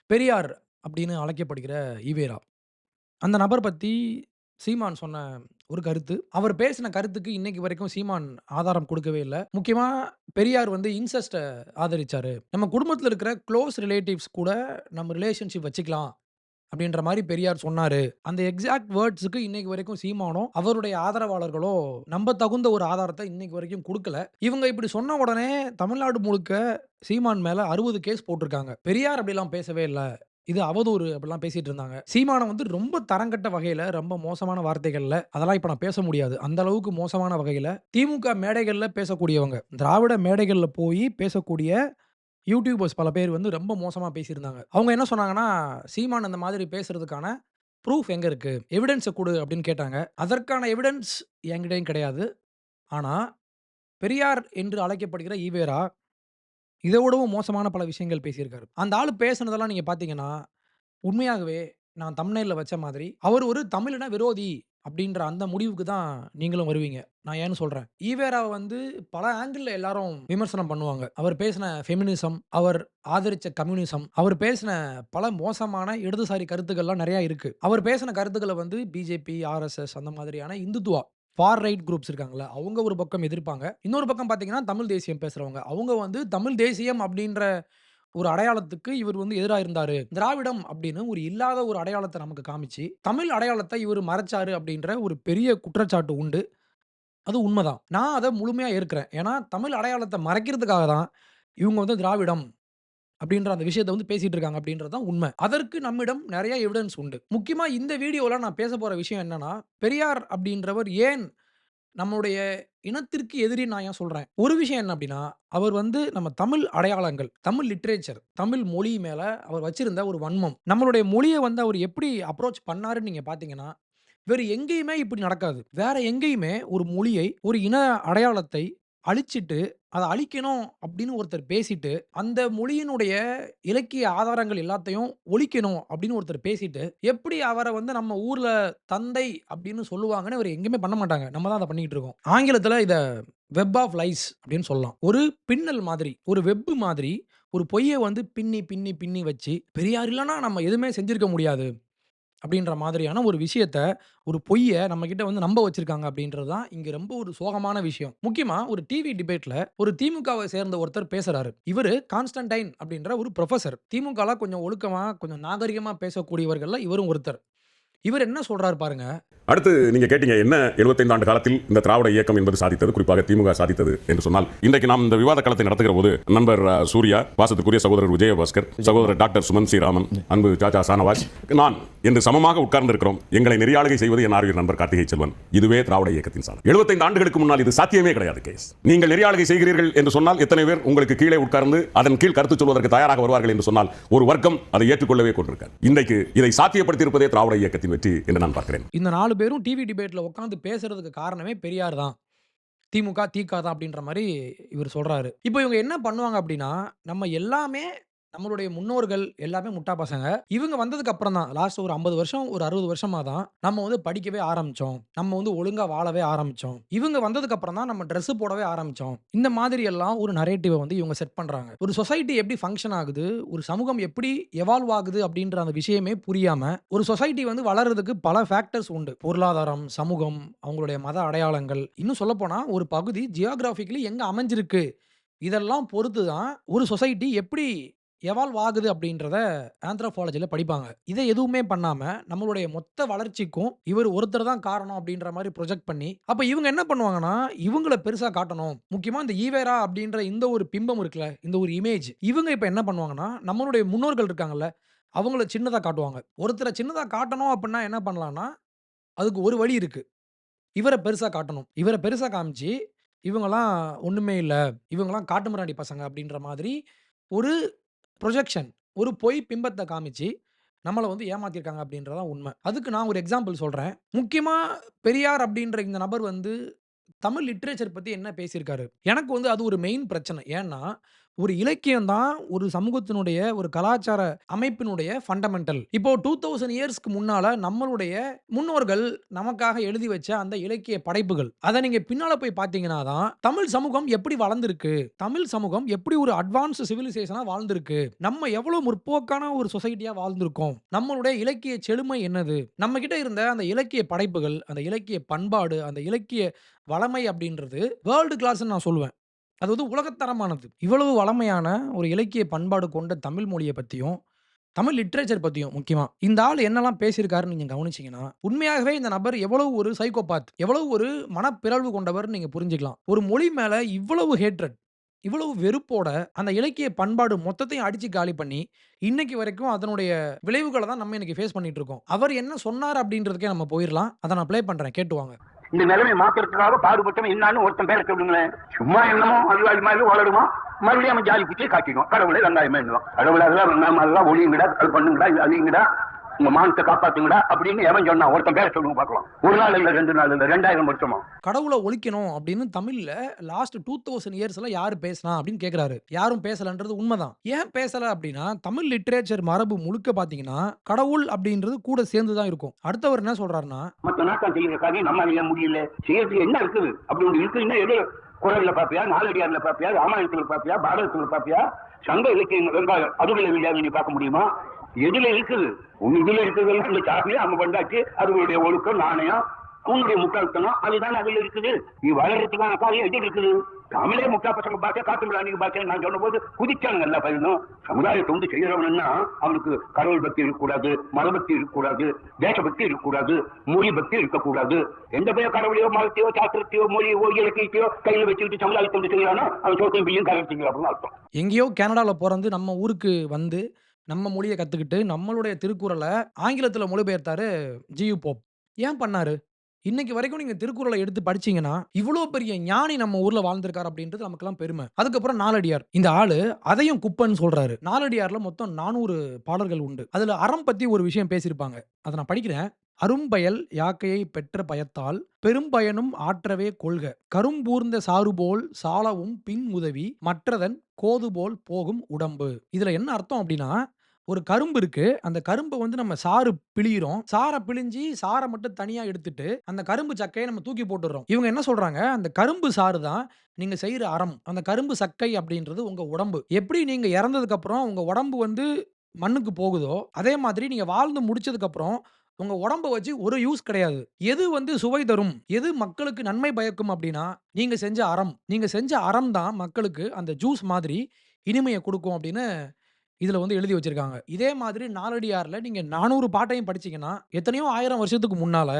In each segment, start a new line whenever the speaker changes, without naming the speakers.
பெரியார் அப்படின்னு அழைக்கப்படுகிற ஈவேரா. அந்த நபர் பத்தி சீமான் சொன்ன ஒரு கருத்து. அவர் பேசின கருத்துக்கு இன்னைக்கு வரைக்கும் சீமான் ஆதாரம் குடுக்கவே இல்ல. முக்கியமா பெரியார் வந்து இன்செஸ்ட்ட ஆதரிச்சாரு. நம்ம குடும்பத்தில இருக்கிற குளோஸ் ரிலேட்டிவ்ஸ் கூட நம்ம ரிலேஷன்ஷிப் வச்சுக்கலாம். அப்படின்ற மாரி பெரியார் சொன்னாரு. அந்த எக்ஸாக்ட் வேர்ட்ஸ்க்கு இன்னைக்கு வரைக்கும் சீமானோ, அவருடைய ஆதரவாளர்களோ நம்பத்தகுந்த ஒரு ஆதாரத்த இன்னைக்கு வரைக்கும் குடுக்கல. இவங்க இப்படி சொன்ன உடனே தமிழ்நாடு முழுக்க சீமான் மேல 60 கேஸ் போட்டுருக்காங்க. பெரியார் அப்படிலாம் பேசவே இல்ல. இது அவதூறு அப்படிலாம் பேசிட்டு இருந்தாங்க. சீமான வந்து ரொம்ப தரங்கெட்ட வகையில, ரொம்ப மோசமான வார்த்தைகள்ல அதெல்லாம் இப்ப நான் பேச முடியாது. அந்த அளவுக்கு மோசமான வகையில திமுக மேடைகள்ல பேசக்கூடியவங்க. திராவிட மேடைகள்ல போயி பேசக்கூடிய யூடியூபர்ஸ் பல பேர் வந்து ரொம்ப மோசமா பேசியிருந்தாங்க. அவங்க என்ன சொன்னாங்கன்னா, "சீமான் அந்த மாதிரி பேசுறதுக்கான ப்ரூஃப் எங்க இருக்கு? எவிடன்ஸ குடு" அப்படின்னு கேட்டாங்க. அதற்கான எவிடன்ஸ் என்கிட்டயும் கிடையாது. ஆனா, பெரியார் என்று அழைக்கப்படுகிற ஈவேரா, இத விடவும் மோசமான பல விஷயங்கள் பேசியிருக்காரு. அந்த ஆளு பேசுனதெல்லாம் நீங்க பார்த்தீங்கன்னா, உண்மையாகவே நான் தம்ப்நெயில்ல வச்ச மாதிரி, அவர் ஒரு தமிழின விரோதி அப்படின்ற அந்த முடிவுக்கு தான் நீங்களும் வருவீங்க. நான் ஏன்னு சொல்றேன். ஈவேராவ வந்து பல ஆங்கிள்ல எல்லாரும் விமர்சனம் பண்ணுவாங்க. அவர் பேசின ஃபெமினிசம், அவர் ஆதரிச்ச கம்யூனிசம், அவர் பேசின பல மோசமான இடதுசாரி கருத்துக்கள்லாம் நெறைய இருக்கு. அவர் பேசின கருத்துக்கள வந்து பிஜேபி, ஆர்எஸ்எஸ் அந்த மாதிரியான இந்துத்துவா ஃபார் ரைட் குரூப்ஸ் இருக்காங்கல்ல, அவங்க ஒரு பக்கம் எதிர்ப்பாங்க. இன்னொரு பக்கம் பார்த்தீங்கன்னா, தமிழ் தேசியம் பேசுறவங்க. அவங்க வந்து தமிழ் தேசியம் அப்படின்ற ஒரு அடையாளத்துக்கு இவர் வந்து எதிரா இருந்தாரு. திராவிடம் அப்படின்னு ஒரு இல்லாத ஒரு அடையாளத்த நமக்கு காமிச்சு, தமிழ் அடையாளத்த இவரு மறைச்சாரு அப்படின்ற ஒரு பெரிய குற்றச்சாட்டு உண்டு. அது உண்மதான். நான் அத முழுமையா ஏற்கிறேன். ஏன்னா, தமிழ் அடையாளத்த மறைக்கிறதுக்காக தான் இவங்க வந்து திராவிடம் அப்படின்ற அந்த விஷயத்த வந்து பேசிட்டு இருக்காங்க அப்படின்றது தான் உண்ம. அதற்கு நம்மிடம் நெறைய எவிடன்ஸ் உண்டு. முக்கியமா இந்த வீடியோல நான் பேசப்போற விஷயம் என்னன்னா, பெரியார் அப்படின்றவர் ஏன் நம்முடைய இனத்திற்கு எதிரின்னு நான் ஏன் சொல்றேன்? ஒரு விஷயம் என்ன அப்டின்னா, அவர் வந்து நம்ம தமிழ் அடையாளங்கள், தமிழ் லிட்டரேச்சர், தமிழ் மொழி மேல அவர் வச்சிருந்த ஒரு வன்மம். நம்மளுடைய மொழிய வந்து அவர் எப்படி அப்ரோச் பண்ணாருன்னு நீங்க பார்த்தீங்கன்னா, வேறு எங்கேயுமே இப்படி நடக்காது. வேற எங்கேயுமே ஒரு மொழியை, ஒரு இன அடையாளத்தை அழிச்சிட்டு, அத அழிக்கணும் அப்படின்னு ஒருத்தர் பேசிட்டு, அந்த மொழியினுடைய இலக்கிய ஆதாரங்கள் எல்லாத்தையும் ஒழிக்கணும் அப்படின்னு ஒருத்தர் பேசிட்டு, எப்படி அவர வந்து நம்ம ஊர்ல தந்தை அப்படின்னு சொல்லுவாங்கன்னு இவரு எங்கேயுமே பண்ண மாட்டாங்க. நம்ம தான் அத பண்ணிக்கிட்டு இருக்கோம். ஆங்கிலத்தில இத வெப் ஆஃப் லைஸ் அப்படின்னு சொல்லலாம். ஒரு பின்னல் மாதிரி, ஒரு வெப் மாதிரி ஒரு பொய்ய வந்து பின்னி, பின்னி, பின்னி வச்சு, பெரியார் இல்லன்னா நம்ம எதுவுமே செஞ்சிருக்க முடியாது. அப்படின்ற மாதிரியான ஒரு விஷயத்த, ஒரு பொய்ய நம்மகிட்ட வந்து நம்ப வச்சிருக்காங்க அப்படின்றது தான் இங்க ரொம்ப ஒரு சோகமான விஷயம். முக்கியமா ஒரு டிவி டிபேட்ல ஒரு திமுகவை சேர்ந்த ஒருத்தர் பேசுறாரு. இவரு கான்ஸ்டன்டைன் அப்படின்ற ஒரு புரொஃபசர். திமுகல கொஞ்சம் ஒழுக்கமா, கொஞ்சம் நாகரிகமா பேசக்கூடியவர்கள்ல இவரும் ஒருத்தர். இவர் என்ன சொல்றாரு பாருங்க.
அடுத்து நீங்க கேட்டீங்க என்ன 75 ஆண்டு காலத்தில் இந்த திராவிட இயக்கம் என்பது சாதித்தது, குறிப்பாக திமுக சாதித்தது என்று சொன்னால், இன்றைக்கு நாம் இந்த விவாத களத்தை நடத்துகிற போது நண்பர் சூர்யா, பாசத்துக்குரிய சகோதரர் விஜயபாஸ்கர், சகோதரர் டாக்டர் சுமன் சி ராமன், அன்பு சாச்சா சானவாஜ், நான் என்று சமமாக உட்கார்ந்து இருக்கிறோம். எங்களை நெறியாளுகை செய்வது என் ஆர்வீர் நண்பர் கார்த்திகை செல்வன். இதுவே திராவிட இயக்கத்தின் சாதனை. 75 ஆண்டுகளுக்கு முன்னால் இது சாத்தியமே கிடையாது. கேஸ் நீங்கள் நெறியாளுகை செய்கிறீர்கள் என்று சொன்னால் எத்தனை பேர் உங்களுக்கு கீழே உட்கார்ந்து அதன் கீழ் கருத்து சொல்வதற்கு தயாராக வருவார்கள் என்று சொன்னால் ஒரு வர்க்கம் அதை ஏற்றுக்கொள்ளவே கொண்டிருக்கார். இன்றைக்கு இதை சாத்தியப்படுத்தி இருப்பதே திராவிட இயக்கத்தின் வெற்றி என்று நான் பார்க்கிறேன்.
இந்த 4 பேரும் டிவி டிபேட்ல உட்கார்ந்து பேசுறதுக்கு காரணமே பெரியார் தான். திமுக, திக தான் அப்படின்ற மாரி இவரு சொல்றாரு. இப்போ இவங்க என்ன பண்ணுவாங்க அப்படின்னா, நம்ம எல்லாமே நம்மளுடைய முன்னோர்கள் எல்லாமே முட்டா பசங்க. இவங்க வந்ததுக்கு அப்புறம் தான் லாஸ்ட் ஒரு 50 வருஷம், ஒரு 60 வருஷமா தான் நம்ம வந்து படிக்கவே ஆரம்பிச்சோம். நம்ம வந்து ஒழுங்கா வாழவே ஆரம்பிச்சோம். இவங்க வந்ததுக்கு அப்புறம் தான் நம்ம ட்ரெஸ் போடவே ஆரம்பிச்சோம். இந்த மாதிரி எல்லாம் ஒரு நரேட்டிவ வந்து இவங்க செட் பண்றாங்க. ஒரு சொசைட்டி எப்படி ஃபங்ஷன் ஆகுது, ஒரு சமூகம் எப்படி எவால்வ் ஆகுது அப்படின்ற அந்த விஷயமே புரியாம, ஒரு சொசைட்டி வந்து வளர்றதுக்கு பல ஃபேக்டர்ஸ் உண்டு. பொருளாதாரம், சமூகம், அவங்களுடைய மத அடையாளங்கள், இன்னும் சொல்லப்போனா ஒரு பகுதி ஜியோகிராபிக்கலி எங்க அமைஞ்சிருக்கு. இதெல்லாம் பொறுத்து தான் ஒரு சொசைட்டி எப்படி எவால்வ் ஆகுது அப்படின்றத ஆந்த்ரோபாலஜில படிப்பாங்க. இத எதுவுமே பண்ணாம, நம்மளுடைய மொத்த வளர்ச்சிக்கும் இவர் ஒருத்தர் தான் காரணம் அப்படின்ற மாரி ப்ரொஜெக்ட் பண்ணி, அப்ப இவங்க என்ன பண்ணுவாங்கன்னா, இவங்கள பெருசா காட்டணும். முக்கியமா இந்த ஈவேரா அப்படின்ற இந்த ஒரு பிம்பம் இருக்குல்ல, இந்த ஒரு இமேஜ். இவங்க இப்ப என்ன பண்ணுவாங்கன்னா, நம்மளுடைய முன்னோர்கள் இருக்காங்கல்ல, அவங்கள சின்னதா காட்டுவாங்க. ஒருத்தர சின்னதா காட்டணும் அப்படின்னா என்ன பண்ணலாம்னா, அதுக்கு ஒரு வழி இருக்கு. இவர பெருசா காட்டணும். இவர பெருசா காமிச்சு, இவங்கலாம் ஒண்ணுமே இல்ல. இவங்கலாம் காட்டுமிராண்டி பசங்க அப்படின்ற மாதிரி ஒரு ப்ரொஜெக்ஷன். ஒரு பொய் பிம்பத்த காமிச்சு, நம்மள வந்து ஏமாத்தியிருக்காங்க அப்படின்றது தான் உண்ம. அதுக்கு நான் ஒரு எக்ஸாம்பிள் சொல்றேன். முக்கியமா பெரியார் அப்படின்ற இந்த நபர் வந்து தமிழ் லிட்டரேச்சர் பத்தி என்ன பேசியிருக்காரு? எனக்கு வந்து அது ஒரு மெயின் பிரச்சனை. ஏன்னா, ஒரு இலக்கியம் தான் ஒரு சமூகத்தினுடைய ஒரு கலாச்சார அமைப்பினுடைய ஃபண்டமெண்டல். இப்போ 2000 இயர்ஸ்க்கு முன்னால நம்மளுடைய முன்னோர்கள் நமக்காக எழுதி வச்ச அந்த இலக்கிய படைப்புகள். அத நீங்க பின்னால போய் பார்த்தீங்கன்னா தான், தமிழ் சமூகம் எப்படி வளர்ந்திருக்கு? தமிழ் சமூகம் எப்படி ஒரு அட்வான்ஸ்ட் சிவிலைசேஷனா வாழ்ந்திருக்கு? நம்ம எவ்வளோ முற்போக்கான ஒரு சொசைட்டியா வாழ்ந்திருக்கோம்? நம்மளுடைய இலக்கிய செழுமை என்னது? நம்ம கிட்ட இருந்த அந்த இலக்கிய படைப்புகள், அந்த இலக்கிய பண்பாடு, அந்த இலக்கிய வளமை அப்படின்றது வேர்ல்டு கிளாஸ்ன்னு நான் சொல்லுவேன். அது வந்து உலகத்தரமானது. இவ்வளவு வளமையான ஒரு இலக்கிய பண்பாடு கொண்ட தமிழ் மொழிய பத்தியும், தமிழ் லிட்டரேச்சர் பத்தியும் முக்கியமா, இந்த ஆள் என்னலாம் பேசியிருக்காருன்னு நீங்க கவனிச்சீங்கன்னா, உண்மையாகவே இந்த நபர் எவ்வளவு ஒரு சைக்கோபாத், எவ்வளவு ஒரு மனப்பிறழ்வு கொண்டவர்ன்னு நீங்க புரிஞ்சுக்கலாம். ஒரு மொழி மேல இவ்வளவு ஹேட்ரட், இவ்வளவு வெறுப்போட அந்த இலக்கிய பண்பாடு மொத்தத்தையும் அடிச்சு காலி பண்ணி, இன்னைக்கு வரைக்கும் அதனுடைய விளைவுகள தான் நம்ம இன்னைக்கு ஃபேஸ் பண்ணிட்டு இருக்கோம். அவர் என்ன சொன்னார் அப்படின்றதுக்கே நம்ம போயிரலாம். அத நான் ப்ளே பண்றேன். கேட்டு வாங்க.
இந்த நிலைமை மாத்துறதுக்காக பாடுபட்டவன் என்னான்னு ஒருத்தன் பேரை சொல்லுங்களேன். சும்மா என்னமோ அது மாதிரி வளருமா, மறுபடியும் அவன் ஜாலி குச்சியை காட்டிடுவான். கடவுளே வெங்காயமே என்னவான், கடவுளை அதெல்லாம் வெங்காயம் அதெல்லாம் ஒளியுங்கடா, அது பண்ணுங்கடா, இது அழியுங்கடா, உங்க மானத்தை காப்பாத்துங்கடா அப்படின்னு எவன் சொன்னா ஒருத்தன் பேரை சொல்லுங்க பார்க்கலாம். ஒரு நாள் இல்ல, 2 நாள் இல்ல, 2000 வருஷமா.
கடவுள ஒழிக்கணும் அப்படின்னு தமிழ்ல லாஸ்ட் 2000 இயர்ஸ்ல யாரு பேசினா அப்படின்னு கேட்கிறாரு. யாரும் பேசலன்றது உண்மதான். ஏன் பேசல அப்படின்னா, தமிழ் லிட்டரேச்சர் மரபு முழுக்க பார்த்தீங்கன்னா, கடவுள் அப்படின்றது கூட சேர்ந்து தான் இருக்கும். அடுத்தவர் என்ன சொல்றாருன்னா,
மத்த நாட்டம் செய்யற காரியம் நம்ம செய்ய முடியல, செய்யறதுக்கு என்ன இருக்குது அப்படி ஒன்று இருக்குன்னா எது குரல்ல பாப்பியா, நாலடியார்ல பாப்பியா, ராமாயணத்துல பாப்பியா, பாரதத்துல பாப்பியா, சங்க இலக்கியங்கள் வெங்காயம் அதுல இல்லையா நீ பார்க்க முடியுமா? எதுல இருக்குது? உன் இதுல இருக்குதுன்னு இந்த சாமியை அவங்க பண்ணாச்சு, அதுகளுடைய ஒழுக்கம் நாணயம் உன்னுடைய முட்டாள்தனம் அதுதான் அதுல இருக்குது. நீ வளர்றதுக்கான காரியம் எது இருக்குது? தமிழே முட்டா பசங்க பாக்க காட்டுங்களா நீங்க பாக்க நான் சொன்ன போது குதிச்சாங்க எல்லா பையனும். சமுதாயத்தை வந்து செய்யறவனா அவனுக்கு கடவுள் பக்தி இருக்கக்கூடாது, மதபக்தி இருக்கக்கூடாது, தேசபக்தி இருக்கக்கூடாது, மொழி பக்தி இருக்கக்கூடாது. எந்த பேர் கடவுளையோ மதத்தையோ சாஸ்திரத்தையோ மொழியோ இலக்கியத்தையோ கையில வச்சுக்கிட்டு சமுதாயத்தை வந்து செய்யறானோ அவன் சோத்தையும் பிள்ளையும் கலர்ச்சிங்க அப்படின்னு அர்த்தம்.
எங்கேயோ கனடால பொறந்து நம்ம ஊருக்கு வந்து, நம்ம மொழிய கத்துக்கிட்டு, நம்மளுடைய திருக்குறள ஆங்கிலத்தில மொழிபெயர்த்தாரு ஜி.யு. போப். ஏன் பண்ணாரு? இன்னைக்கு வரைக்கும் நீங்க திருக்குறள எடுத்து படிச்சீங்கன்னா, இவ்ளோ பெரிய ஞானி நம்ம ஊர்ல வாழ்ந்திருக்காரு அப்படின்றது நமக்கெல்லாம் பெருமை. அதுக்கப்புறம் நாலடியார். இந்த ஆளு அதையும் குப்பன்னு சொல்றாரு. நாலடியார்ல மொத்தம் 400 பாடல்கள் உண்டு. அதுல அறம் பத்தி ஒரு விஷயம் பேசியிருப்பாங்க. அத நான் படிக்கிறேன். "அரும்பயல் யாக்கையை பெற்ற பயத்தால் பெரும்பயனும் ஆற்றவே கொள்க. கரும்பூர்ந்த சாறுபோல் சாலவும் பின் உதவி மற்றதன் கோதுபோல் போகும் உடம்பு." இதுல என்ன அர்த்தம் அப்படின்னா, ஒரு கரும்பு இருக்கு. அந்த கரும்ப வந்து நம்ம சாறு பிழியிறோம். சார பிழிஞ்சு சார மட்டும் தனியா எடுத்துட்டு, அந்த கரும்பு சக்கைய நம்ம தூக்கி போட்டுர்றோம். இவங்க என்ன சொல்றாங்க, அந்த கரும்பு சாறு தான் நீங்க செய்ற அறம். அந்த கரும்பு சக்கை அப்படின்றது உங்க உடம்பு. எப்படி நீங்க இறந்ததுக்கு அப்புறம் உங்க உடம்பு வந்து மண்ணுக்கு போகுதோ, அதே மாதிரி நீங்க வாழ்ந்து முடிச்சதுக்கு அப்புறம் உங்க உடம்ப வச்சு ஒரு யூஸ் கிடையாது. எது வந்து சுவை தரும், எது மக்களுக்கு நன்மை பயக்கும் அப்படின்னா, நீங்க செஞ்ச அறம். நீங்க செஞ்ச அறம் தான் மக்களுக்கு அந்த ஜூஸ் மாதிரி இனிமைய குடுக்கும் அப்படின்னு இதுல வந்து எழுதி வச்சிருக்காங்க. இதே மாதிரி நாலடியார்ல நீங்க 400 பாட்டையும் படிச்சீங்கன்னா, எத்தனையோ 1000 வருஷத்துக்கு முன்னால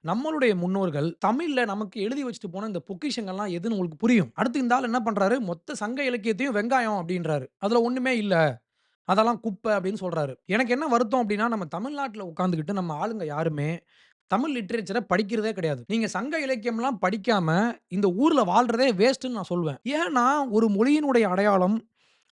நம்மளுடைய முன்னோர்கள் தமிழ்ல நமக்கு எழுதி வச்சுட்டு போன இந்த பொக்கிஷங்கள்லாம் எதுன்னு உங்களுக்கு புரியும். அடுத்து இந்த ஆள் என்ன பண்றாரு, மொத்த சங்க இலக்கியத்தையும் வெங்காயம் அப்படின்றாரு. அதுல ஒண்ணுமே இல்ல. அதெல்லாம் குப்பை அப்படின்னு சொல்றாரு. எனக்கு என்ன வருத்தம் அப்படின்னா, நம்ம தமிழ்நாட்டுல உட்கார்ந்துகிட்டு நம்ம ஆளுங்க யாருமே தமிழ் லிட்டரேச்சர படிக்கிறதே கிடையாது. நீங்க சங்க இலக்கியம்லாம் படிக்காம இந்த ஊர்ல வாழ்றதே வேஸ்ட்டுன்னு நான் சொல்லுவேன். ஏன்னா, ஒரு மொழியினுடைய அடையாளம்,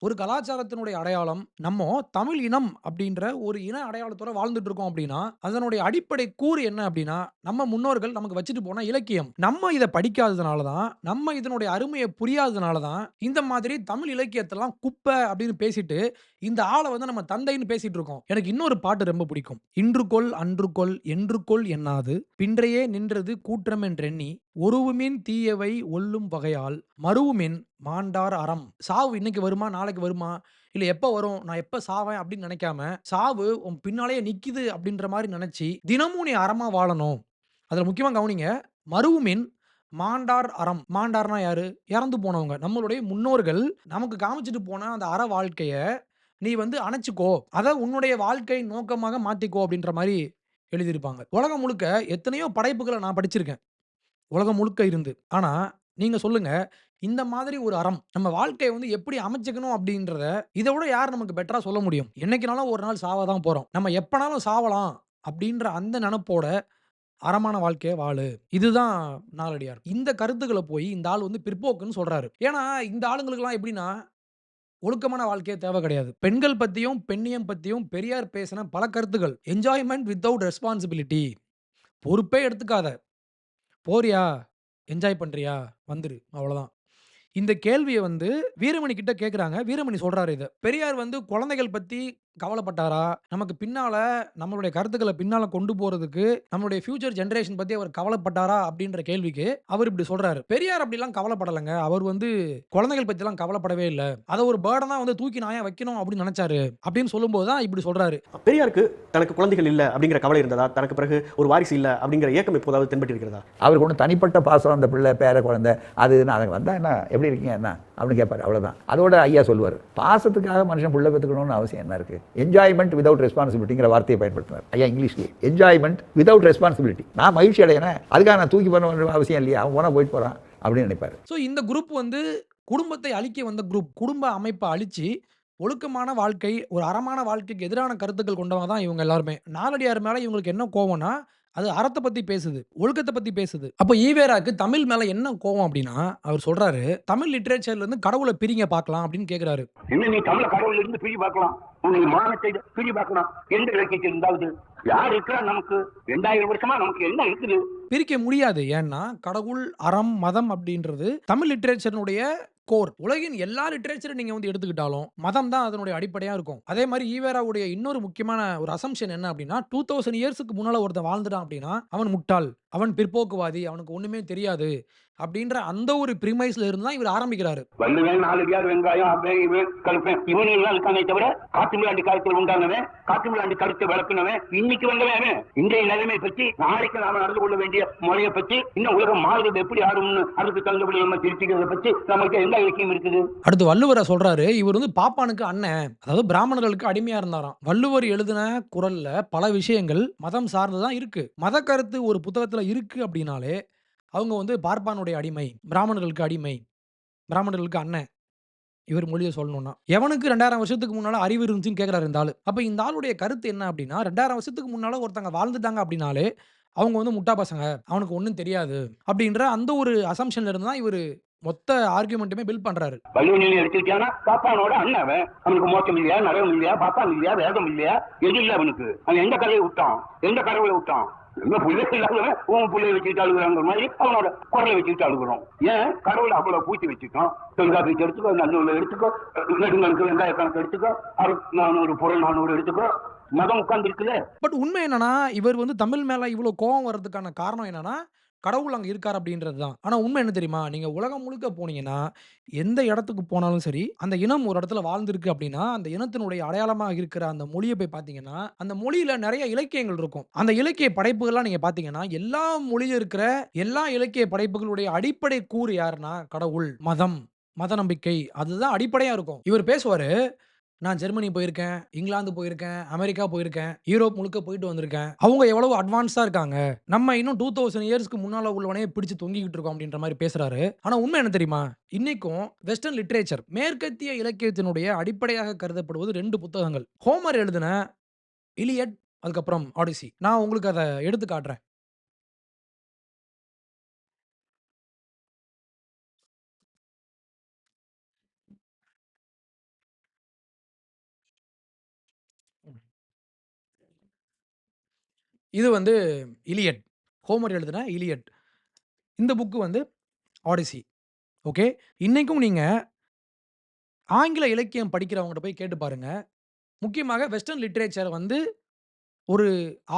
ஒரு கலாச்சாரத்தினுடைய அடையாளம், நம்மோ தமிழ் இனம் அப்படின்ற ஒரு இன அடையாளத்தோட வாழ்ந்துட்டு இருக்கோம் அப்படின்னா, அதனுடைய அடிப்படை கூறு என்ன அப்படின்னா, நம்ம முன்னோர்கள் நமக்கு வச்சுட்டு போன இலக்கியம். நம்ம இத படிக்காததுனால தான், நம்ம இதனுடைய அருமைய புரியாததுனால தான், இந்த மாதிரி தமிழ் இலக்கியத்தெல்லாம் குப்பை அப்படின்னு பேசிட்டு, இந்த ஆள வந்து நம்ம தந்தைன்னு பேசிட்டு இருக்கோம். எனக்கு இன்னொரு பாட்டு ரொம்ப பிடிக்கும். "இன்று கொல் அன்று கொல் என்று கொல் என்னாது பின்றையே நின்றது கூற்றமென்றெண்ணி ஒருவுமின் தீயவை ஒல்லும் வகையால் மருவுமின் மாண்டார் அறம்." சாவு இன்னைக்கு வருமா? நாளைக்கு வருமா? இல்ல எப்ப வரும்? நான் எப்ப சாவேன் அப்படின்னு நினைக்காம, சாவு உன் பின்னாலேயே நிக்குது அப்படின்ற மாரி நெனச்சு, தினமும் நீ அறமா வாழணும். அதுல முக்கியமா கவனிங்க. மருவுமின் மாண்டார் அறம். மாண்டார்னா யாரு? இறந்து போனவங்க. நம்மளுடைய முன்னோர்கள் நமக்கு காமிச்சுட்டு போன அந்த அற வாழ்க்கைய, நீ வந்து அணைச்சுக்கோ. அத உன்னுடைய வாழ்க்கை நோக்கமாக மாத்திக்கோ அப்படின்ற மாரி எழுதியிருப்பாங்க. உலகம் முழுக்க எத்தனையோ படைப்புகள நான் படிச்சிருக்கேன். உலகம் முழுக்க இருந்து. ஆனா, நீங்க சொல்லுங்க, இந்த மாதிரி ஒரு அறம், நம்ம வாழ்க்கைய வந்து எப்படி அமைச்சுக்கணும் அப்படின்றத, இத விட யார் நமக்கு பெட்டரா சொல்ல முடியும்? என்னைக்குனாலும் ஒரு நாள் சாவ தான் போறோம். நம்ம எப்பனாலும் சாவலாம் அப்படின்ற அந்த நெனப்போட அறமான வாழ்க்கைய வாழு. இதுதான் நாலடியார். இந்த கருத்துக்கள போய் இந்த ஆள் வந்து பிற்போக்குன்னு சொல்றாரு. ஏன்னா, இந்த ஆளுங்களுக்கெல்லாம் எப்படின்னா, ஒழுக்கமான வாழ்க்கையே தேவை கிடையாது. பெண்கள் பத்தியும், பெண்ணியம் பத்தியும் பெரியார் பேசின பல கருத்துக்கள். Enjoyment without responsibility. பொறுப்பே எடுத்துக்காத. போறியா? என்ஜாய் பண்றியா? வந்துரு. அவ்வளோதான். இந்த கேள்விய வந்து வீரமணி கிட்ட கேட்குறாங்க. வீரமணி சொல்றாரு இத. பெரியார் வந்து குழந்தைகள் பத்தி கவலைப்பட்டாரா? நமக்கு பின்னால நம்மளுடைய கருத்துக்கள பின்னால கொண்டு போறதுக்கு, நம்மளுடைய ஃபியூச்சர் ஜெனரேஷன் பத்தி அவர் கவலைப்பட்டாரா? அப்படின்ற கேள்விக்கு அவர் இப்படி சொல்றாரு. பெரியார் அப்படிலாம் கவலைப்படலங்க. அவர் வந்து குழந்தைகள் பத்திலாம் கவலைப்படவே இல்ல. அத ஒரு பர்டனா வந்து தூக்கி நான் ஏன் வைக்கணும் அப்படின்னு நெனச்சாரு. அப்படின்னு சொல்லும்போது தான் இப்படி சொல்றாரு.
பெரியாருக்கு தனக்கு குழந்தைகள் இல்ல அப்படிங்கிற கவலை இருந்ததா? தனக்கு பிறகு ஒரு வாரிசு இல்ல அப்படிங்கிற ஏக்கம் எப்போதாவது தென்பட்டு இருக்கிறதா?
அவருக்கு ஒன்றும் தனிப்பட்ட பாசம் அந்த பிள்ளை பேர குழந்தை அது இதுன்னு அதை வந்தா என்ன எப்படி இருக்கீங்க என்ன அப்படின்னு கேட்பாரு. அவ்வளவுதான். அதோட ஐயா சொல்லுவார், பாசத்துக்காக மனுஷன் புள்ள பெற்றுக்கணும்னு அவசியம் என்ன இருக்கு? என்ஜாய்மெண்ட் விதவுட் ரெஸ்பான்சிபிலிட்டிங்கிற வார்த்தையை பயன்படுத்தினார் ஐயா இங்கிலீஷ்லேயே. Enjoyment without responsibility. நான் மகிழ்ச்சி அடையிறேன், அதுக்காக நான் தூக்கி பண்ண வேண்டிய அவசியம் இல்லையா, அவன் போனா போயிட்டு போறான் அப்படின்னு நினைப்பாரு.
ஸோ இந்த குரூப் வந்து குடும்பத்தை அழிக்க வந்த குரூப். குடும்ப அமைப்ப அழிச்சு, ஒழுக்கமான வாழ்க்கை, ஒரு அறமான வாழ்க்கைக்கு எதிரான கருத்துக்கள் கொண்டவங்க தான் இவங்க எல்லாருமே. நாலடியார் மேல இவங்களுக்கு என்ன கோவம்னா, அது அறத்த பத்தி பேசுது. ஒழுக்கத்த பத்தி பேசுது. அப்ப ஈவேராக்கு தமிழ் மேல என்ன கோவம் அப்டின்னா, அவர் சொல்றாரு, "தமிழ் லிட்டரேச்சர்ல இருந்து கடவுள பிரிங்க பார்க்கலாம்" அப்டின்னு கேட்கிறாரு.
என்ன நீ தமிழ கடவுள்ல இருந்து பிரி பார்க்கலாம், உன்னுடைய மானத்தை பிரி பார்க்கலாம், எந்த இலக்கியத்தில் இருந்தாவது யார் இருக்கிறா? நமக்கு 2000 வருஷமா நமக்கு என்ன இருக்குது?
பிரிக்க முடியாது. ஏன்னா, கடவுள், அறம், மதம் அப்டின்றது தமிழ் லிட்டரேச்சர்னுடைய கோர். உலகின் எல்லா லிட்டரேச்சரும் நீங்க வந்து எடுத்துக்கிட்டாலும், மதம் தான் அதனுடைய அடிப்படையா இருக்கும். அதே மாரி ஈவேராவுடைய இன்னொரு முக்கியமான ஒரு அசம்ப்ஷன் என்ன அப்டின்னா, 2000 இயர்ஸ்க்கு முன்னால ஒருத்தன் வாழ்ந்துட்டான் அப்டின்னா, அவன் முட்டாள், அவன் பிற்போக்குவாதி, அவனுக்கு ஒண்ணுமே தெரியாது அப்டின்ற அந்த ஒரு பிரிமைஸ்ல இருந்து தான் இவர் ஆரம்பிக்கிறாரு.
வள்ளுவன், நாலடியார், வெங்காயம், அவன் இவன் கல்பன் இவனுங்கெல்லாம் இருக்கானே தவிர, காட்டுமிராண்டி காலத்தில் உண்டானவன், காட்டுமிராண்டி கருத்தை விளக்குனவன், இன்னைக்கு வந்தவன் அவன். இன்றைய நிலைமை பற்றி, நாளைக்கு நாம நடந்து கொள்ள வேண்டிய முறையை பற்றி, இன்னும் உலகம் மாறுறது எப்படி ஆடும்னு அதுக்கு தகுந்தபடி நம்ம திருத்திக்கிறத பற்றி நமக்கு எந்த இலக்கியம் இருக்குது?
அடுத்து வள்ளுவர சொல்றாரு, இவர் வந்து பாப்பானுக்கு அண்ணன். அதாவது பிராமணர்களுக்கு அடிமையா இருந்தாராம். வள்ளுவர் எழுதின குறள்ல பல விஷயங்கள் மதம் சார்ந்து தான் இருக்கு. மத கருத்து ஒரு புத்தகத்துல இருக்கு அப்டின்னாலே, அவங்க வந்து பார்ப்பானுடைய அடிமை, பிராமணர்களுக்கு அடிமை, பிராமணர்களுக்கு அண்ணன். இவர் மொழிய சொல்லணும்னா. எவனுக்கு 2000 வருஷத்துக்கு முன்னால அறிவு இருந்துச்சுன்னு கேட்கிறாரு இந்த ஆளு. அப்ப இந்த ஆளுடைய கருத்து என்ன அப்டின்னா, 2000 வருஷத்துக்கு முன்னால ஒருத்தங்க வாழ்ந்துட்டாங்க அப்டின்னாலே, அவங்க வந்து முட்டா பசங்க. அவனுக்கு ஒண்ணும் தெரியாது. அப்டின்ற அந்த ஒரு அசம்ப்ஷன்ல இருந்து தான் இவரு மொத்த ஆர்குமென்ட்டுமே பில்ட் பண்றாரு.
வள்ளுவன் எடுத்துக்கிட்டானா பாப்பானோட அண்ணன் அவன். அவனுக்கு மோட்சம் இல்லையா, நரகம் இல்லையா, பாப்பான் இல்லையா, வேதம் இல்லையா, எது இல்ல அவனுக்கு? அவன் எந்த கதையை விட்டான், எந்த கடவுளை விட்டான்? என்ன புள்ளை இல்லாதவன் உன் புள்ளைய வச்சுக்கிட்டு அழுகுறாங்கிற மாதிரி அவனோட குரலை வச்சுக்கிட்டு அழுகுறோம். ஏன் கடவுளை அவ்வளவு பூச்சி வச்சுட்டோம்? தொல்காப்பியத்தை எடுத்துக்கோ, நன்னூலை எடுத்துக்கோ, நெடுங்கணக்கு வெங்காய கணக்கு எடுத்துக்கோ, 400 புறல் 400 எடுத்துக்கோ, மதம் உட்கார்ந்து இருக்குல்ல.
பட் உண்மை என்னன்னா, இவர் வந்து தமிழ் மேல இவ்ளோ கோவம் வர்றதுக்கான காரணம் என்னன்னா, கடவுள் அங்க இருக்காரு அப்டின்றது தான். ஆனா உண்மை என்ன தெரியுமா? நீங்க உலகம் முழுக்க போனீங்கன்னா, எந்த இடத்துக்கு போனாலும் சரி, அந்த இனம் ஒரு இடத்துல வாழ்ந்திருக்கு அப்டின்னா, அந்த இனத்தினுடைய அடையாளமா இருக்கிற அந்த மொழிய போய் பார்த்தீங்கன்னா, அந்த மொழியில நெறைய இலக்கியங்கள் இருக்கும். அந்த இலக்கிய படைப்புகள்லாம் நீங்க பார்த்தீங்கன்னா, எல்லா மொழியில இருக்கிற எல்லா இலக்கிய படைப்புகளுடைய அடிப்படை கூறு யாருன்னா, கடவுள், மதம், மத நம்பிக்கை அதுதான் அடிப்படையா இருக்கும். இவர் பேசுவாரு, நான் ஜெர்மனி போயிருக்கேன், இங்கிலாந்து போயிருக்கேன், அமெரிக்கா போயிருக்கேன், யூரோப் முழுக்க போயிட்டு வந்திருக்கேன். அவங்க எவ்வளவு அட்வான்ஸ்டா இருக்காங்க. நம்ம இன்னும் 2000 இயர்ஸ்க்கு முன்னால உள்ளவனே பிடிச்சு தொங்கிக்கிட்டு இருக்கோம் அப்டின்ற மாரி பேசுறாரு. ஆனா உண்மை என்ன தெரியுமா? இன்னைக்கும் வெஸ்டர்ன் லிட்டரேச்சர் மேற்கத்திய இலக்கியத்தினுடைய அடிப்படையாக கருதப்படுவது 2 புத்தகங்கள். ஹோமர் எழுதின இலியட், அதுக்கப்புறம் ஆடிசி. நான் உங்களுக்கு அத எடுத்து காட்டுறேன். இது வந்து இலியட். ஹோமர் எழுதின இலியட். இந்த புக் வந்து ஆடிசி. ஓகே. இன்னைக்கும் நீங்க ஆங்கில இலக்கியம் படிக்கிறவங்கட்ட போய் கேட்டு பாருங்க. முக்கியமாக வெஸ்டர்ன் லிட்டரேச்சர் வந்து ஒரு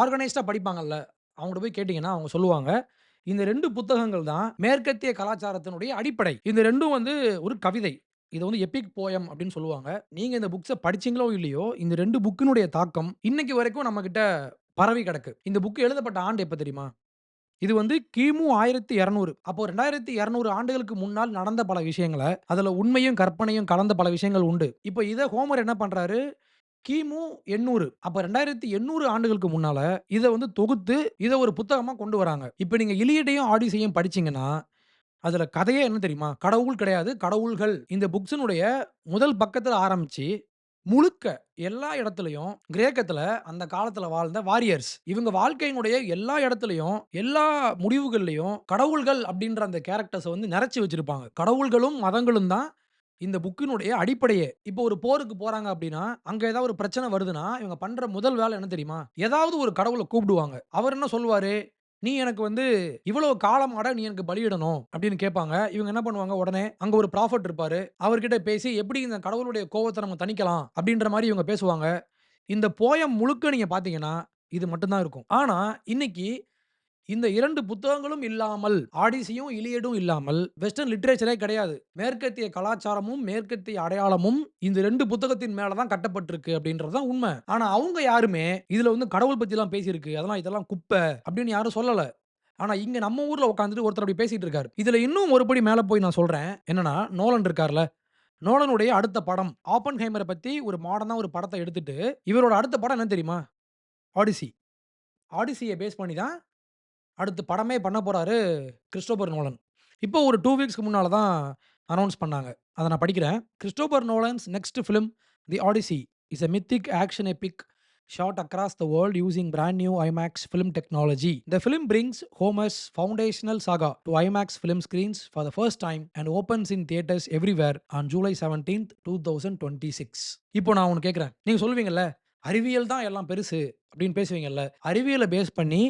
ஆர்கனைஸ்டா படிப்பாங்கல்ல, அவங்கட்ட போய் கேட்டீங்கன்னா, அவங்க சொல்லுவாங்க, இந்த 2 புத்தகங்கள் தான் மேற்கத்திய கலாச்சாரத்தினுடைய அடிப்படை. இந்த 2ம் வந்து ஒரு கவிதை. இத வந்து எபிக் போயம் அப்டின்னு சொல்லுவாங்க. நீங்க இந்த புக்ஸ படிச்சீங்களோ இல்லையோ, இந்த 2 புக்கினுடைய தாக்கம் இன்னைக்கு வரைக்கும் நம்மகிட்ட பரவி கிடக்கு. இந்த புக் எழுதப்பட்ட ஆண்டு எப்ப தெரியுமா? இது வந்து கிமு 1200. அப்போ 2200 ஆண்டுகளுக்கு முன்னால் நடந்த பல விஷயங்கள, அதுல உண்மையும், கற்பனையும் கலந்த பல விஷயங்கள் உண்டு. இப்ப இத ஹோமர் என்ன பண்றாரு, கிமு 800 அப்ப 2800 ஆண்டுகளுக்கு முன்னால இத வந்து தொகுத்து, இத ஒரு புத்தகமா கொண்டு வராங்க. இப்ப நீங்க இலியட்டையும், ஆடிஸையும் படிச்சீங்கன்னா, அதுல கதையே என்ன தெரியுமா? கடவுள் கிடையாது, கடவுள்கள். இந்த புக்ஸினுடைய முதல் பக்கத்துல ஆரம்பிச்சு, முழுக்க எல்லா இடத்துலயும் கிரேக்கத்துல அந்த காலத்துல வாழ்ந்த வாரியர்ஸ். இவங்க வாழ்க்கையினுடைய எல்லா இடத்துலயும், எல்லா முடிவுகள்லயும் கடவுள்கள் அப்டின்ற அந்த கேரக்டர்ஸ வந்து நெறச்சு வச்சிருப்பாங்க. கடவுள்களும், மதங்களும் தான் இந்த புக்கினுடைய அடிப்படையே. இப்போ ஒரு போருக்கு போறாங்க அப்டின்னா, அங்க ஏதாவது ஒரு பிரச்சனை வருதுன்னா, இவங்க பண்ற முதல் வேலை என்ன தெரியுமா? ஏதாவது ஒரு கடவுள கூப்பிடுவாங்க. அவர் என்ன சொல்லுவாரு? நீ எனக்கு வந்து இவ்வளவு காலமாட நீ எனக்கு பலியிடணும் அப்படின்னு கேட்பாங்க. இவங்க என்ன பண்ணுவாங்க, உடனே அங்க ஒரு ப்ராஃபட் இருப்பாரு. அவர்கிட்ட பேசி எப்படி இந்த கடவுளுடைய கோவத்த நம்ம தணிக்கலாம் அப்படின்ற மாரி இவங்க பேசுவாங்க. இந்த போயம் முழுக்க நீங்க பார்த்தீங்கன்னா, இது மட்டும் தான் இருக்கும். ஆனா, இன்னைக்கு இந்த 2 புத்தகங்களும் இல்லாமல், ஆடிசியும், இலியடும் இல்லாமல் வெஸ்டர்ன் லிட்டரேச்சரே கிடையாது. மேற்கத்திய கலாச்சாரமும், மேற்கத்திய அடையாளமும் இந்த 2 புத்தகத்தின் மேல தான் கட்டப்பட்டிருக்கு அப்படின்றது தான் உண்ம. ஆனா, அவங்க யாருமே இதுல வந்து கடவுள் பத்திலாம் பேசியிருக்கு. இதெல்லாம் குப்ப அப்படின்னு யாரும் சொல்லல. ஆனா, இங்க நம்ம ஊர்ல உட்கார்ந்துட்டு ஒருத்தர் அப்படி பேசிட்டு இருக்காரு. இதுல இன்னும் ஒரு படி மேல போய் நான் சொல்றேன். என்னன்னா, நோலன் இருக்கார்ல, நோலனுடைய அடுத்த படம் ஆப்பன்ஹைமர பத்தி ஒரு மாடர்னா ஒரு படத்த எடுத்துட்டு, இவரோட அடுத்த படம் என்ன தெரியுமா? ஆடிசி. ஆடிசிய பேஸ் பண்ணி தான் அடுத்து படமே பண்ண போறாரு கிறிஸ்டோபர் நோலன். இப்போ ஒரு 2 வீக்ஸ்க்கு முன்னால தான் அனவுன்ஸ் பண்ணாங்க. அத நான் படிக்கிறேன். Christopher Nolan's next film the odyssey is a mythic action epic shot across the world using brand new IMAX film technology. The film brings Homer's foundational saga to IMAX film screens for the first time and opens in theaters everywhere on July 17th, 2026. இப்போ நான் ஒண்ணு கேட்கிறேன். நீங்க சொல்லுவீங்கல்ல, அறிவியல் தான் எல்லாம் பெருசு அப்படின்னு பேசுவீங்கல்ல. அறிவியல பேஸ் பண்ணி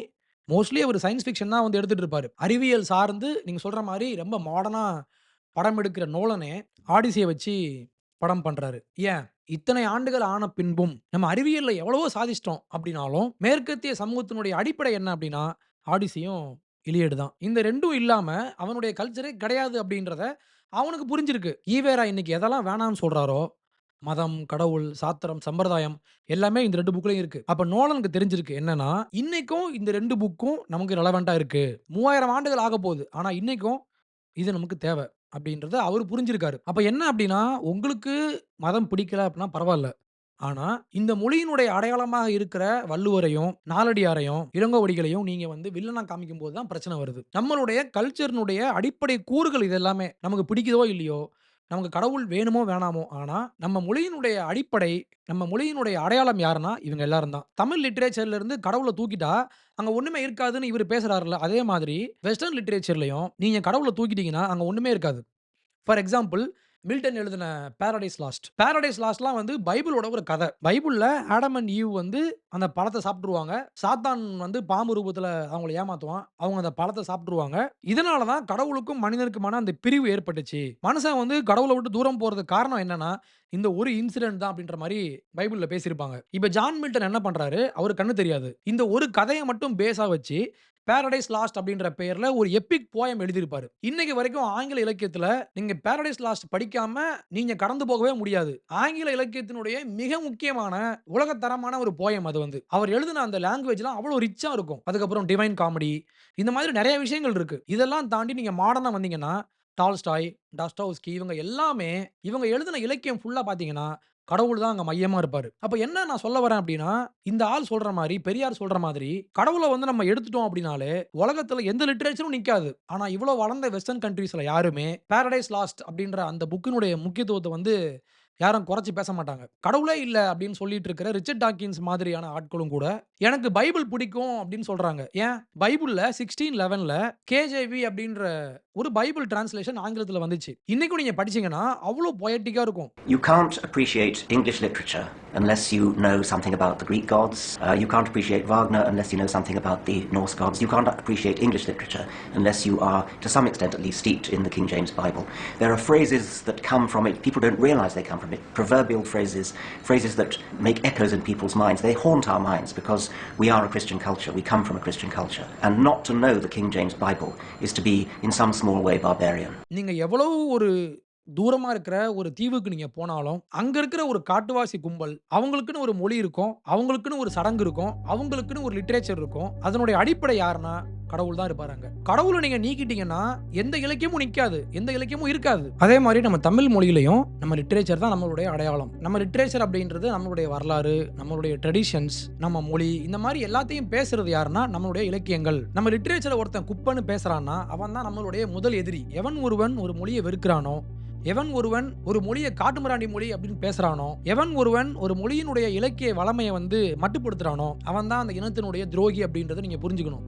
மோஸ்ட்லி அவரு சயன்ஸ் ஃபிக்ஷன் தான் வந்து எடுத்துட்டு இருப்பாரு. அறிவியல் சார்ந்து நீங்க சொல்ற மாரி ரொம்ப மாடர்னா படம் எடுக்கிற நோலனே, ஆடிசிய வச்சு படம் பண்றாரு. ஏன்? இத்தனை ஆண்டுகள் ஆன பின்பும், நம்ம அறிவியல்ல எவ்வளவோ சாதிச்சிட்டோம் அப்டினாலும், மேற்கத்திய சமூகத்தினுடைய அடிப்படை என்ன அப்டின்னா, ஆடிசியும், இலியட் தான். இந்த 2ம் இல்லாம அவனுடைய கல்ச்சரே கிடையாது அப்டின்றத அவனுக்கு புரிஞ்சிருக்கு. ஈவேரா இன்னைக்கு எதெல்லாம் வேணான்னு சொல்றாரோ, மதம், கடவுள், சாத்திரம், சம்பிரதாயம் எல்லாமே இந்த 2 புக்லயும் இருக்கு. அப்ப நோலனுக்கு தெரிஞ்சிருக்கு என்னன்னா, இன்னைக்கும் இந்த 2 புக்கும் நமக்கு ரெலவென்ட்டா இருக்கு. 3000 ஆண்டுகள் ஆகப்போது. ஆனா இன்னைக்கும் இது நமக்கு தேவ. அப்டின்றத அவரு புரிஞ்சிருக்காரு. அப்ப என்ன அப்டின்னா, உங்களுக்கு மதம் பிடிக்கல அப்டின்னா பரவால்ல. ஆனா, இந்த மொழியினுடைய அடையாளமாக இருக்கிற வள்ளுவரையும், நாலடியாரையும், இளங்கோவடிகளையும் நீங்க வந்து வில்லனா காமிக்கும்போது தான் பிரச்சனை வருது. நம்மளுடைய கல்ச்சர்னுடைய அடிப்படை கூறுகள் இது எல்லாமே. நமக்கு பிடிக்குதோ இல்லையோ, நமக்கு கடவுள் வேணுமோ வேணாமோ, ஆனா நம்ம மொழியினுடைய அடிப்படை, நம்ம மொழியினுடைய அடையாளம் யாருன்னா, இவங்க எல்லாரும் தான். தமிழ் லிட்டரேச்சர்ல இருந்து கடவுள தூக்கிட்டா, அங்க ஒண்ணுமே இருக்காதுன்னு இவரு பேசுறாருல்ல, அதே மாதிரி வெஸ்டர்ன் லிட்டரேச்சர்லயும் நீங்க கடவுள தூக்கிட்டீங்கன்னா, அங்க ஒண்ணுமே இருக்காது. ஃபார் எக்ஸாம்பிள் மில்டன் எழுதின பாரடைஸ் லாஸ்ட். பாரடைஸ் லாஸ்ட்லாம் வந்து பைபிளோட ஒரு கதை. பைபிள்ல ஆடம் அண்ட் ஈவ் வந்து அந்த பழத்த சாப்பிட்டுருவாங்க. சாத்தான் வந்து பாம்பு ரூபத்துல அவங்கள ஏமாத்துவான். அவங்க அந்த பழத்த சாப்பிட்டுருவாங்க. இதனால தான் கடவுளுக்கும் மனிதனுக்குமான அந்த பிரிவு ஏற்பட்டுச்சு. மனுஷன் வந்து கடவுள விட்டு தூரம் போறதுக்கு காரணம் என்னன்னா, இந்த ஒரு இன்சிடென்ட் தான் அப்படின்ற மாரி பைபிள்ல பேசியிருப்பாங்க. இப்ப ஜான் மில்டன் என்ன பண்றாரு, அவருக்கு கண்ணு தெரியாது. இந்த ஒரு கதைய மட்டும் பேஸா வச்சு பாரடைஸ் லாஸ்ட் அப்படின்ற பெயர்ல ஒரு எபிக் போயம் எழுதியிருப்பாரு. இன்னைக்கு வரைக்கும் ஆங்கில இலக்கியத்துல நீங்க பாரடைஸ் லாஸ்ட் படிக்காம நீங்க கடந்து போகவே முடியாது. ஆங்கில இலக்கியத்தினுடைய மிக முக்கியமான உலகத்தரமான ஒரு போயம் அது வந்து. அவர் எழுதின அந்த லாங்குவேஜ்லாம் அவ்வளோ ரிச்சா இருக்கும். அதுக்கப்புறம் டிவைன் காமெடி இந்த மாதிரி நெறைய விஷயங்கள் இருக்கு. இதெல்லாம் தாண்டி நீங்க மாடர்னா வந்தீங்கன்னா, டால்ஸ்டாய், டாஸ்டாவ்ஸ்கி இவங்க எல்லாமே இவங்க எழுதின இலக்கியம் ஃபுல்லா பார்த்தீங்கன்னா, கடவுள் தான் அங்க மையமா இருப்பாரு. அப்ப என்ன நான் சொல்ல வரேன் அப்டின்னா, இந்த ஆள் சொல்ற மாரி, பெரியார் சொல்ற மாதிரி, கடவுள வந்து நம்ம எடுத்துட்டோம் அப்டின்னாலே, உலகத்துல எந்த லிட்டரேச்சரும் நிக்காது. ஆனா இவ்ளோ வளர்ந்த வெஸ்டர்ன் கண்ட்ரீஸ்ல யாருமே பாரடைஸ் லாஸ்ட் அப்டின்ற அந்த புக்கினுடைய முக்கியத்துவத்த வந்து யாரும் குறைச்சு பேச மாட்டாங்க. கடவுளே இல்ல அப்டின்னு சொல்லிட்டு இருக்கிற ரிச்சர்ட் டாக்கின்ஸ் மாதிரியான ஆட்களும் கூட, எனக்கு பைபிள் பிடிக்கும் அப்டின்னு சொல்றாங்க. ஏன்? பைபிள்ல 1611ல கேஜேவி அப்டின்ற ஒரு பைபிள் டிரான்ஸ்லேஷன் ஆங்கிலத்துல வந்துச்சு. இன்னைக்கும் நீங்க படிச்சீங்கன்னா, அவ்ளோ பொயட்டிக்கா இருக்கும்.
You can't appreciate English literature unless you know something about the Greek gods. You can't appreciate Wagner unless you know something about the Norse gods. You can't appreciate English literature unless you are, to some extent at least, steeped in the King James Bible. There are phrases that come from it. People don't realize they come from it. Proverbial phrases, phrases that make echoes in people's minds. They haunt our minds because we are a Christian culture. We come from a Christian culture. And not to know the King James Bible is to be, in some small way, barbarian.
நீங்க எவ்வளவு ஒரு தூரமா இருக்கிற ஒரு தீவுக்கு நீங்க போனாலும், அங்க இருக்கிற ஒரு காட்டுவாசி கும்பல், அவங்களுக்குன்னு ஒரு மொழி இருக்கும், அவங்களுக்குன்னு ஒரு சடங்கு இருக்கும், அவங்களுக்குன்னு ஒரு லிட்டரேச்சர் இருக்கும். அதனுடைய அடிப்படை யாருன்னா, கடவுள் தான் இருப்பாரு அங்க. கடவுள நீங்க நீக்கிட்டீங்கன்னா, எந்த இலக்கியமும் நிக்காது. எந்த இலக்கியமும் இருக்காது. அதே மாரி நம்ம தமிழ் மொழியிலயும் நம்ம லிட்டரேச்சர் தான் நம்மளுடைய அடையாளம். நம்ம லிட்டரேச்சர் அப்படின்றது நம்மளுடைய வரலாறு, நம்மளுடைய ட்ரெடிஷன்ஸ், நம்ம மொழி இந்த மாரி எல்லாத்தையும் பேசுறது யாருன்னா, நம்மளுடைய இலக்கியங்கள். நம்ம லிட்டரேச்சர ஒருத்தன் குப்பன்னு பேசுறான்னா, அவன் தான் நம்மளுடைய முதல் எதிரி. எவன் ஒருவன் ஒரு மொழிய வெறுக்கிறானோ, எவன் ஒருவன் ஒரு மொழிய காட்டுமிராண்டி மொழி அப்படின்னு பேசுறானோ, எவன் ஒருவன் ஒரு மொழியினுடைய இலக்கிய வளமையை வந்து மட்டுப்படுத்துறானோ, அவன் தான் அந்த இனத்தினுடைய துரோகி அப்படின்றத நீங்க புரிஞ்சுக்கணும்.